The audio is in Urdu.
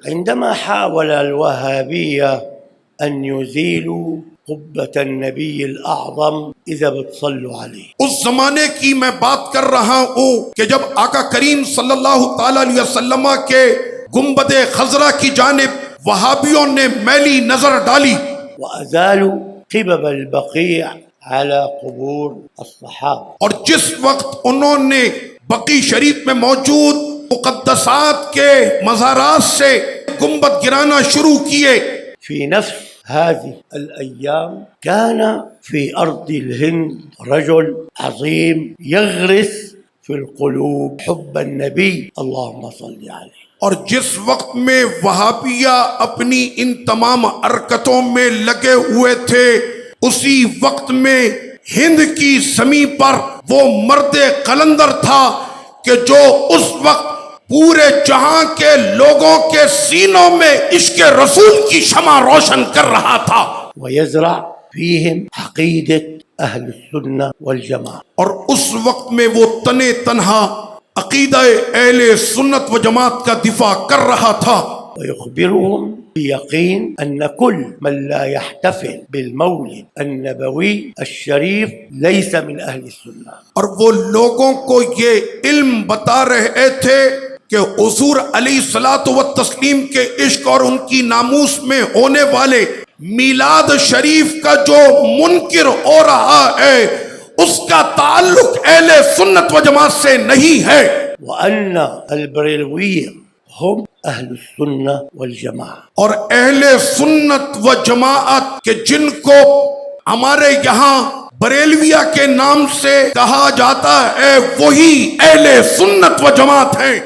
عندما حاول الوهابية أن يزيلوا قبة النبي الأعظم إذا بتصلوا عليه، اس زمانے کی میں بات کر رہا ہوں کہ جب آقا کریم صلی اللہ تعالی علیہ وسلم کے گنبد خضرا کی جانب وہابیوں نے میلی نظر ڈالی وأزالوا قبب البقيع على قبور الصحابة. اور جس وقت انہوں نے بقی شریف میں موجود مقدسات کے مزارات سے گنبد گرانا شروع کیے، في نفس هذه الأيام كان في أرض الهند رجل عظيم يغرس في القلوب حب النبي اللهم صل عليه. اور جس وقت میں وہابیہ اپنی ان تمام حرکتوں میں لگے ہوئے تھے، اسی وقت میں ہند کی زمین پر وہ مرد قلندر تھا کہ جو اس وقت پورے جہاں کے لوگوں کے سینوں میں عشق رسول کی شمع روشن کر رہا تھا، ويزرع فيهم عقيدة أهل السنة والجماعة. اور اس وقت میں وہ تنے تنہا عقیدہ اہل سنت و جماعت کا دفاع کر رہا تھا، ويخبرهم بيقين أن كل من لا يحتفل بالمولد النبوي الشريف ليس من أهل السنة. اور وہ لوگوں کو یہ علم بتا رہے تھے کہ حضور علیہ الصلوۃ والتسلیم کے عشق اور ان کی ناموس میں ہونے والے میلاد شریف کا جو منکر ہو رہا ہے اس کا تعلق اہل سنت و جماعت سے نہیں ہے، وأن البريلوية هم أهل السنة والجماعة. اور اہل سنت و جماعت کے جن کو ہمارے یہاں بریلویہ کے نام سے کہا جاتا ہے وہی اہل سنت و جماعت ہیں.